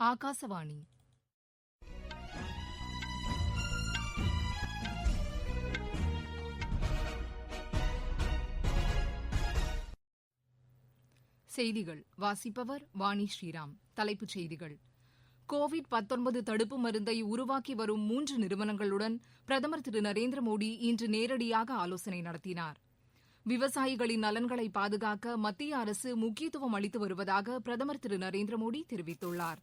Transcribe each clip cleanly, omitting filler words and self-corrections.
ஆகாசவாணி. செய்திகள் வாசிப்பவர் வாணி ஸ்ரீராம். தலைப்புச் செய்திகள். கோவிட்-19 தடுப்பு மருந்தை உருவாக்கி வரும் 3 நிறுவனங்களுடன் பிரதமர் திரு நரேந்திர மோடி இன்று நேரடியாக ஆலோசனை நடத்தினார். விவசாயிகளின் நலன்களை பாதுகாக்க மத்திய அரசு முக்கியத்துவம் அளித்து வருவதாக பிரதமர் திரு நரேந்திர மோடி தெரிவித்துள்ளார்.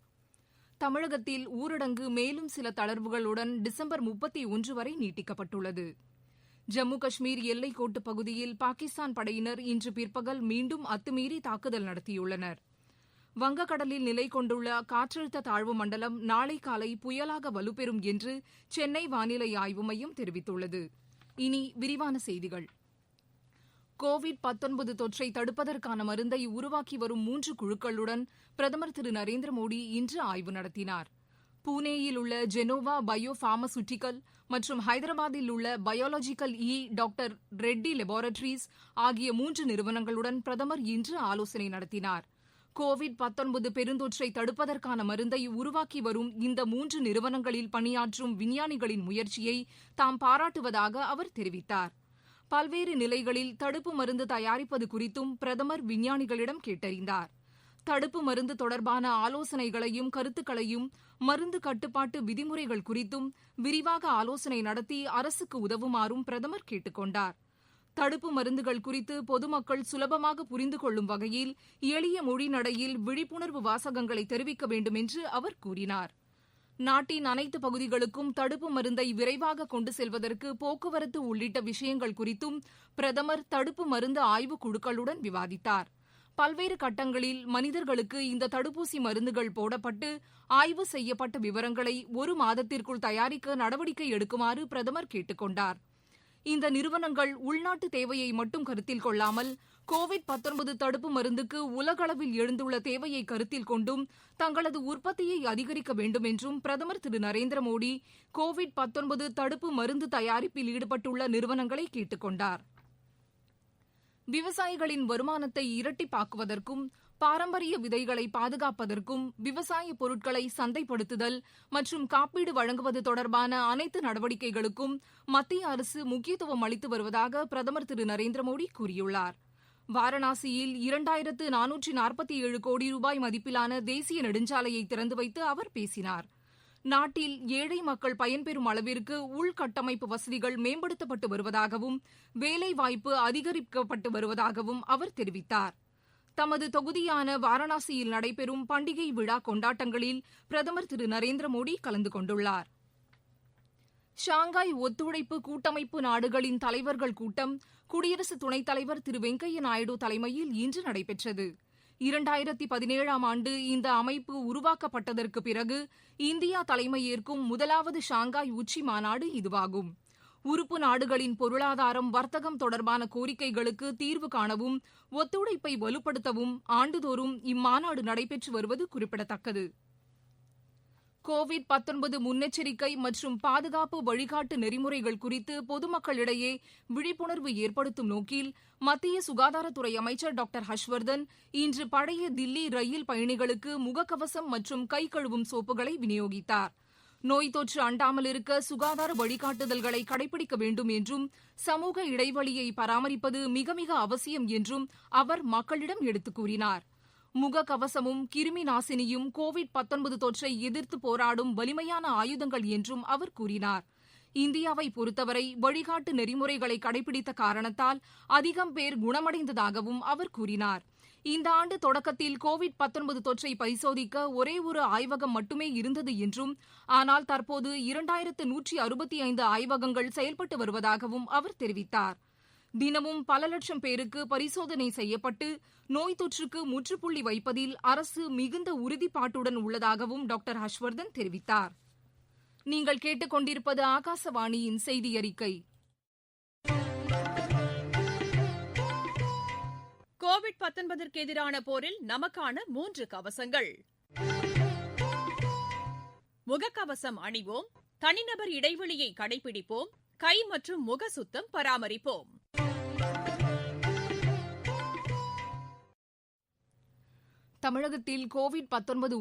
தமிழகத்தில் ஊரடங்கு மேலும் சில தளர்வுகளுடன் டிசம்பர் 31 வரை நீட்டிக்கப்பட்டுள்ளது. ஜம்மு காஷ்மீர் எல்லைக்கோட்டுப் பகுதியில் பாகிஸ்தான் படையினர் இன்று பிற்பகல் மீண்டும் அத்துமீறி தாக்குதல் நடத்தியுள்ளனர். வங்கக்கடலில் நிலை கொண்டுள்ள காற்றழுத்த தாழ்வு மண்டலம் நாளை காலை புயலாக வலுப்பெறும் என்று சென்னை வானிலை ஆய்வு மையம் தெரிவித்துள்ளது. இனி விரிவான செய்திகள். கோவிட்-19 தொற்றை தடுப்பதற்கான மருந்தை உருவாக்கி வரும் 3 குழுக்களுடன் பிரதமர் திரு நரேந்திர மோடி இன்று ஆய்வு நடத்தினார். பூனேயில் உள்ள ஜெனோவா பயோ பார்மசூட்டிக்கல் மற்றும் ஹைதராபாத்தில் உள்ள பயாலஜிக்கல் டாக்டர் ரெட்டி லெபார்டரீஸ் ஆகிய 3 நிறுவனங்களுடன் பிரதமர் இன்று ஆலோசனை நடத்தினார். கோவிட்-19 பெருந்தொற்றை தடுப்பதற்கான மருந்தை உருவாக்கி வரும் இந்த 3 நிறுவனங்களில் பணியாற்றும் விஞ்ஞானிகளின் முயற்சியை தாம் பாராட்டுவதாக அவர் தெரிவித்தார். பல்வேறு நிலைகளில் தடுப்பு மருந்து தயாரிப்பது குறித்தும் பிரதமர் விஞ்ஞானிகளிடம் கேட்டறிந்தார். தடுப்பு மருந்து தொடர்பான ஆலோசனைகளையும் கருத்துக்களையும் மருந்து கட்டுப்பாட்டு விதிமுறைகள் குறித்தும் விரிவாக ஆலோசனை நடத்தி அரசுக்கு உதவுமாறும் பிரதமர் கேட்டுக் கொண்டார். தடுப்பு மருந்துகள் குறித்து பொதுமக்கள் சுலபமாக புரிந்து கொள்ளும் வகையில் எளிய மொழி நடையில் விழிப்புணர்வு வாசகங்களை தெரிவிக்க வேண்டும் என்று அவர் கூறினார். நாட்டின் அனைத்து பகுதிகளுக்கும் தடுப்பு மருந்தை விரைவாக கொண்டு செல்வதற்கு போக்குவரத்து உள்ளிட்ட விஷயங்கள் குறித்தும் பிரதமர் தடுப்பு மருந்து ஆய்வுக் குழுக்களுடன் விவாதித்தார். பல்வேறு கட்டங்களில் மனிதர்களுக்கு இந்த தடுப்பூசி மருந்துகள் போடப்பட்டு ஆய்வு செய்யப்பட்ட விவரங்களை 1 மாதத்திற்குள் தயாரிக்க நடவடிக்கை எடுக்குமாறு பிரதமர் கேட்டுக் கொண்டார். இந்த நிறுவனங்கள் உள்நாட்டு தேவையை மட்டும் கருத்தில் கொள்ளாமல் கோவிட்-19 தடுப்பு மருந்துக்கு உலகளவில் எழுந்துள்ள தேவையை கருத்தில் கொண்டும் தங்களது உற்பத்தியை அதிகரிக்க வேண்டும் என்றும் பிரதமர் திரு நரேந்திர மோடி கோவிட்-19 தடுப்பு மருந்து தயாரிப்பில் ஈடுபட்டுள்ள நிறுவனங்களை கேட்டுக் கொண்டார். விவசாயிகளின் வருமானத்தை இரட்டிப்பாக்குவதற்கும் பாரம்பரிய விதைகளை பாதுகாப்பதற்கும் விவசாய பொருட்களை சந்தைப்படுத்துதல் மற்றும் காப்பீடு வழங்குவது தொடர்பான அனைத்து நடவடிக்கைகளுக்கும் மத்திய அரசு முக்கியத்துவம் அளித்து வருவதாக பிரதமர் திரு நரேந்திர மோடி கூறியுள்ளார். வாரணாசியில் 2447 கோடி ரூபாய் மதிப்பிலான தேசிய நெடுஞ்சாலையை திறந்து வைத்து அவர் பேசினார். நாட்டில் ஏழை மக்கள் பயன்பெறும் அளவிற்கு உள்கட்டமைப்பு வசதிகள் மேம்படுத்தப்பட்டு வருவதாகவும் வேலைவாய்ப்பு அதிகரிக்கப்பட்டு வருவதாகவும் அவர் தெரிவித்தார். தமது தொகுதியான வாரணாசியில் நடைபெறும் பண்டிகை விழா கொண்டாட்டங்களில் பிரதமர் திரு நரேந்திர மோடி கலந்து கொண்டுள்ளார். ஷாங்காய் ஒத்துழைப்பு கூட்டமைப்பு நாடுகளின் தலைவர்கள் கூட்டம் குடியரசு துணைத் தலைவர் திரு வெங்கையா நாயுடு தலைமையில் இன்று நடைபெற்றது. 2017ஆம் ஆண்டு இந்த அமைப்பு உருவாக்கப்பட்டதற்கு பிறகு இந்தியா தலைமையேற்கும் முதலாவது ஷாங்காய் உச்சி மாநாடு இதுவாகும். உறுப்பு நாடுகளின் பொருளாதாரம், வர்த்தகம் தொடர்பான கோரிக்கைகளுக்கு தீர்வு காணவும் ஒத்துழைப்பை வலுப்படுத்தவும் ஆண்டுதோறும் இம்மாநாடு நடைபெற்று வருவது குறிப்பிடத்தக்கது. கோவிட்-19 முன்னெச்சரிக்கை மற்றும் பாதுகாப்பு வழிகாட்டு நெறிமுறைகள் குறித்து பொதுமக்களிடையே விழிப்புணர்வு ஏற்படுத்தும் நோக்கில் மத்திய சுகாதாரத்துறை அமைச்சர் டாக்டர் ஹர்ஷ்வர்தன் இன்று பழைய தில்லி ரயில் பயணிகளுக்கு முகக்கவசம் மற்றும் கை கழுவும் சோப்புகளை விநியோகித்தார். நோய் தொற்று அண்டாமல் இருக்க சுகாதார வழிகாட்டுதல்களை கடைபிடிக்க வேண்டும் என்றும் சமூக இடைவெளியை பராமரிப்பது மிக மிக அவசியம் என்றும் அவர் மக்களிடம் எடுத்துக் கூறினார். முகக்கவசமும் கிருமி நாசினியும் கோவிட்-19 தொற்றை எதிர்த்து போராடும் வலிமையான ஆயுதங்கள் என்றும் அவர் கூறினார். இந்தியாவை பொறுத்தவரை வழிகாட்டு நெறிமுறைகளை கடைபிடித்த காரணத்தால் அதிகம் பேர் குணமடைந்ததாகவும் அவர் கூறினார். இந்த ஆண்டு தொடக்கத்தில் கோவிட்-19 தொற்றை பரிசோதிக்க ஒரே ஒரு ஆய்வகம் மட்டுமே இருந்தது என்றும், ஆனால் தற்போது 2165 ஆய்வகங்கள் செயல்பட்டு வருவதாகவும் அவர் தெரிவித்தார். தினமும் பல லட்சம் பேருக்கு பரிசோதனை செய்யப்பட்டு நோய் தொற்றுக்கு முற்றுப்புள்ளி வைப்பதில் அரசு மிகுந்த உறுதிப்பாட்டுடன் உள்ளதாகவும் டாக்டர் ஹர்ஷ்வர்தன் தெரிவித்தார். நீங்கள் கேட்டுக்கொண்டிருப்பது ஆகாசவாணியின் செய்தி அறிக்கை. கோவிட்-19 எதிரான போரில் நமக்கான 3 கவசங்கள். முகக்கவசம் அணிவோம், தனிநபர் இடைவெளியை கடைபிடிப்போம், கை மற்றும் முக சுத்தம் பராமரிப்போம். தமிழகத்தில் கோவிட்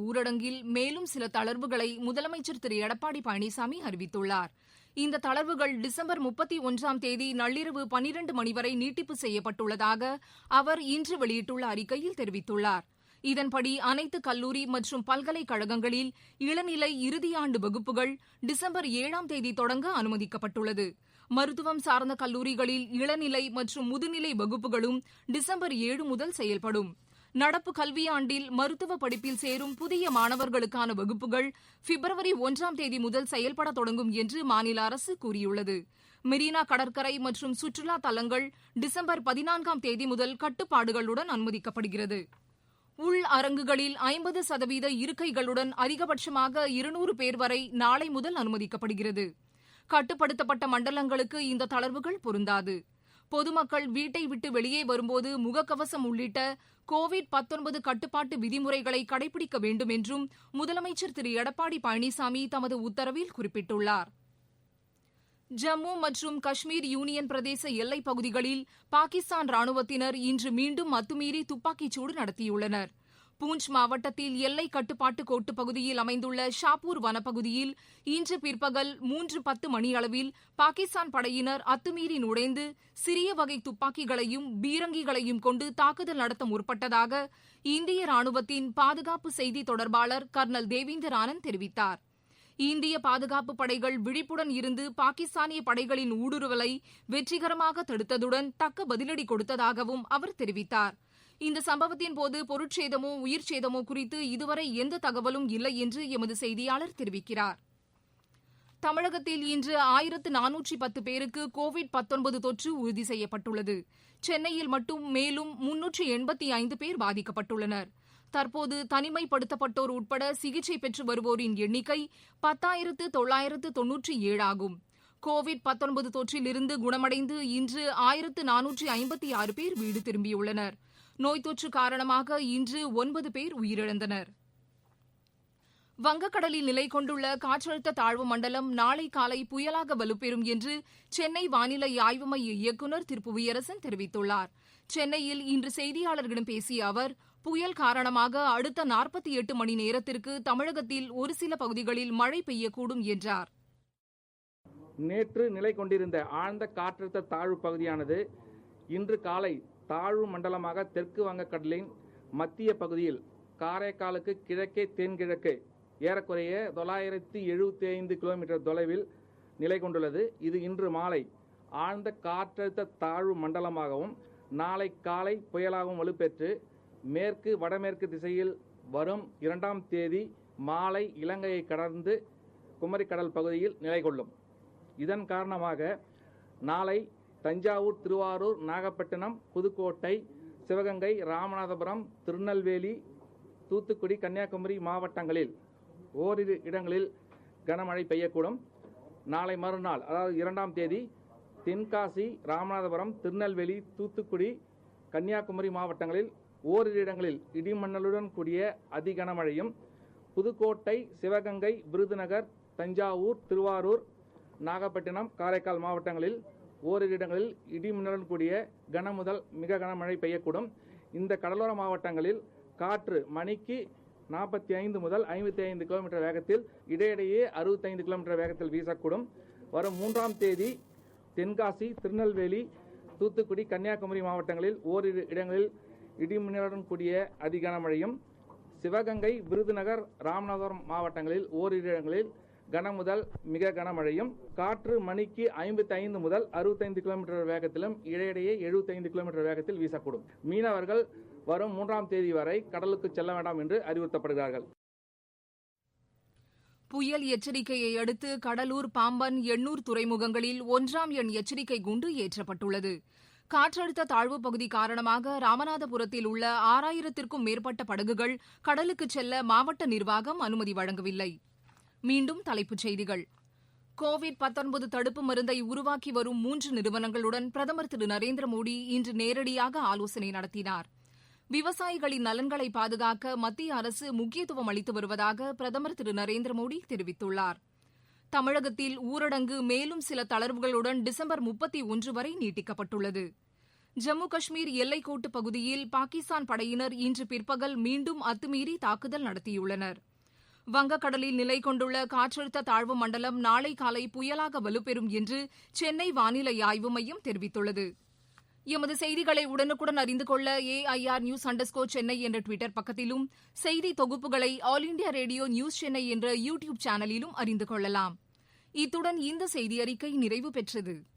ஊரடங்கில் மேலும் சில தளர்வுகளை முதலமைச்சர் திரு எடப்பாடி பழனிசாமி அறிவித்துள்ளார். இந்த தளர்வுகள் டிசம்பர் 31ஆம் தேதி நள்ளிரவு 12 மணி வரை நீட்டிப்பு செய்யப்பட்டுள்ளதாக அவர் இன்று வெளியிட்டுள்ள அறிக்கையில் தெரிவித்துள்ளார். இதன்படி அனைத்து கல்லூரி மற்றும் பல்கலைக்கழகங்களில் இளநிலை இறுதியாண்டு வகுப்புகள் டிசம்பர் 7ஆம் தேதி தொடங்க அனுமதிக்கப்பட்டுள்ளது. மருத்துவம் சார்ந்த கல்லூரிகளில் இளநிலை மற்றும் முதுநிலை வகுப்புகளும் டிசம்பர் 7 முதல் செயல்படும். நடப்பு கல்வியாண்டில் மருத்துவ படிப்பில் சேரும் புதிய மாணவர்களுக்கான வகுப்புகள் பிப்ரவரி 1ஆம் தேதி முதல் செயல்பட தொடங்கும் என்று மாநில அரசு கூறியுள்ளது. மெரினா கடற்கரை மற்றும் சுற்றுலா தலங்கள் டிசம்பர் 14ஆம் தேதி முதல் கட்டுப்பாடுகளுடன் அனுமதிக்கப்படுகிறது. உள் அரங்குகளில் 50% இருக்கைகளுடன் அதிகபட்சமாக 200 பேர் வரை நாளை முதல் அனுமதிக்கப்படுகிறது. கட்டுப்படுத்தப்பட்ட மண்டலங்களுக்கு இந்த தளர்வுகள் பொருந்தாது. பொதுமக்கள் வீட்டை விட்டு வெளியே வரும்போது முகக்கவசம் உள்ளிட்ட கோவிட் கட்டுப்பாட்டு விதிமுறைகளை கடைபிடிக்க வேண்டும் என்றும் முதலமைச்சர் திரு எடப்பாடி பழனிசாமி தமது உத்தரவில் குறிப்பிட்டுள்ளார். ஜம்மு மற்றும் காஷ்மீர் யூனியன் பிரதேச எல்லைப் பகுதிகளில் பாகிஸ்தான் ராணுவத்தினர் இன்று மீண்டும் அத்துமீறி துப்பாக்கிச்சூடு நடத்தியுள்ளனர். பூஞ்ச் மாவட்டத்தில் எல்லை கட்டுப்பாட்டு கோட்டு பகுதியில் அமைந்துள்ள ஷாப்பூர் வனப்பகுதியில் இன்று பிற்பகல் 3:10 மணியளவில் பாகிஸ்தான் படையினர் அத்துமீறி நுழைந்து சிறிய வகை துப்பாக்கிகளையும் பீரங்கிகளையும் கொண்டு தாக்குதல் நடத்த முற்பட்டதாக இந்திய ராணுவத்தின் பாதுகாப்பு செய்தி தொடர்பாளர் கர்னல் தேவீந்தர் ஆனந்த் தெரிவித்தார். இந்திய பாதுகாப்பு படைகள் விழிப்புடன் இருந்து பாகிஸ்தானிய படைகளின் ஊடுருவலை வெற்றிகரமாக தடுத்ததுடன் தக்க பதிலடி கொடுத்ததாகவும் அவர் தெரிவித்தார். இந்த சம்பவத்தின் போது பொருட்சேதமோ உயிர்ச்சேதமோ குறித்து இதுவரை எந்த தகவலும் இல்லை என்று எமது செய்தியாளர் தெரிவிக்கிறார். தமிழகத்தில் இன்று 1410 பேருக்கு கோவிட் தொற்று உறுதி செய்யப்பட்டுள்ளது. சென்னையில் மட்டும் மேலும் 385 பேர் பாதிக்கப்பட்டுள்ளனர். தற்போது தனிமைப்படுத்தப்பட்டோர் உட்பட சிகிச்சை பெற்று வருவோரின் எண்ணிக்கை 10,997 ஆகும். கோவிட் தொற்றிலிருந்து குணமடைந்து இன்று 1456 பேர் வீடு திரும்பியுள்ளனர். நோய் தொற்று காரணமாக இன்று 9 பேர் உயிரிழந்தனர். வங்கக்கடலில் நிலை கொண்டுள்ள காற்றழுத்த தாழ்வு மண்டலம் நாளை காலை புயலாக வலுப்பெறும் என்று சென்னை வானிலை ஆய்வு மைய இயக்குநர் திரு புவியரசன் தெரிவித்துள்ளார். சென்னையில் இன்று செய்தியாளர்களிடம் பேசிய அவர், புயல் காரணமாக அடுத்த 48 மணி நேரத்திற்கு தமிழகத்தில் ஒரு சில பகுதிகளில் மழை பெய்யக்கூடும் என்றார். நேற்று நிலை கொண்டிருந்த ஆழ்ந்த காற்றழுத்த தாழ்வு பகுதியானது இன்று காலை தாழ்வு மண்டலமாக தெற்கு வங்கக்கடலின் மத்திய பகுதியில் காரைக்காலுக்கு கிழக்கே தென்கிழக்கு ஏறக்குறைய 975 கிலோமீட்டர் தொலைவில் நிலை கொண்டுள்ளது. இது இன்று மாலை ஆழ்ந்த காற்றழுத்த தாழ்வு மண்டலமாகவும் நாளை காலை புயலாகவும் வலுப்பெற்று மேற்கு வடமேற்கு திசையில் வரும் 2ஆம் தேதி மாலை இலங்கையை கடந்து குமரிக்கடல் பகுதியில் நிலை கொள்ளும். இதன் காரணமாக நாளை தஞ்சாவூர், திருவாரூர், நாகப்பட்டினம், புதுக்கோட்டை, சிவகங்கை, ராமநாதபுரம், திருநெல்வேலி, தூத்துக்குடி, கன்னியாகுமரி மாவட்டங்களில் ஓரிரு இடங்களில் கனமழை பெய்யக்கூடும். நாளை மறுநாள் அதாவது 2ஆம் தேதி தென்காசி, ராமநாதபுரம், திருநெல்வேலி, தூத்துக்குடி, கன்னியாகுமரி மாவட்டங்களில் ஓரிரு இடங்களில் இடிமண்ணலுடன் கூடிய அதி கனமழையும், புதுக்கோட்டை, சிவகங்கை, விருதுநகர், தஞ்சாவூர், திருவாரூர், நாகப்பட்டினம், காரைக்கால் மாவட்டங்களில் ஓரிரு இடங்களில் இடிமின்னலுடன் கூடிய கன முதல் மிக கனமழை பெய்யக்கூடும். இந்த கடலோர மாவட்டங்களில் காற்று மணிக்கு 45 முதல் 55 கிலோமீட்டர் வேகத்தில் இடையிடையே 65 கிலோமீட்டர் வேகத்தில் வீசக்கூடும். வரும் 3ஆம் தேதி தென்காசி, திருநெல்வேலி, தூத்துக்குடி, கன்னியாகுமரி மாவட்டங்களில் ஓரிரு இடங்களில் இடிமின்னலுடன் கூடிய அதி கனமழையும், சிவகங்கை, விருதுநகர், ராமநாதபுரம் மாவட்டங்களில் ஓரிரு இடங்களில் கன முதல் மிக கனமழையும், காற்று மணிக்கு 55 முதல் 65 கிலோமீட்டர் வேகத்திலும் இடையிடையே 75 கிலோமீட்டர் வேகத்தில் வீசக்கூடும். மீனவர்கள் வரும் 3ஆம் தேதி வரை கடலுக்கு செல்ல வேண்டாம் என்று அறிவுறுத்தப்படுகிறார்கள். புயல் எச்சரிக்கையை அடுத்து கடலூர், பாம்பன், எண்ணூர் துறைமுகங்களில் 1ஆம் எண் எச்சரிக்கை குண்டு ஏற்றப்பட்டுள்ளது. காற்றழுத்த தாழ்வு பகுதி காரணமாக ராமநாதபுரத்தில் உள்ள 6000த்திற்கும் மேற்பட்ட படகுகள் கடலுக்கு செல்ல மாவட்ட நிர்வாகம் அனுமதி வழங்கவில்லை. மீண்டும் தலைப்புச் செய்திகள். கோவிட் தடுப்பு மருந்தை உருவாக்கி வரும் 3 நிறுவனங்களுடன் பிரதமர் திரு நரேந்திர மோடி இன்று நேரடியாக ஆலோசனை நடத்தினார். விவசாயிகளின் நலன்களை பாதுகாக்க மத்திய அரசு முக்கியத்துவம் அளித்து வருவதாக பிரதமர் திரு நரேந்திர மோடி தெரிவித்துள்ளார். தமிழகத்தில் ஊரடங்கு மேலும் சில தளர்வுகளுடன் டிசம்பர் 31 வரை நீட்டிக்கப்பட்டுள்ளது. ஜம்மு காஷ்மீர் எல்லைக்கோட்டு பகுதியில் பாகிஸ்தான் படையினர் இன்று பிற்பகல் மீண்டும் அத்துமீறி தாக்குதல் நடத்தியுள்ளனர். வங்கக்கடலில் நிலை கொண்டுள்ள காற்றழுத்த தாழ்வு மண்டலம் நாளை காலை புயலாக வலுப்பெறும் என்று சென்னை வானிலை ஆய்வு மையம் தெரிவித்துள்ளது. எமது செய்திகளை உடனுக்குடன் அறிந்து கொள்ள AIR News_ சென்னை என்ற டுவிட்டர் பக்கத்திலும், செய்தி தொகுப்புகளை all India radio news Chennai என்ற யூடியூப் சேனலிலும் அறிந்து கொள்ளலாம். இத்துடன் இந்த செய்தி அறிக்கை நிறைவு பெற்றது.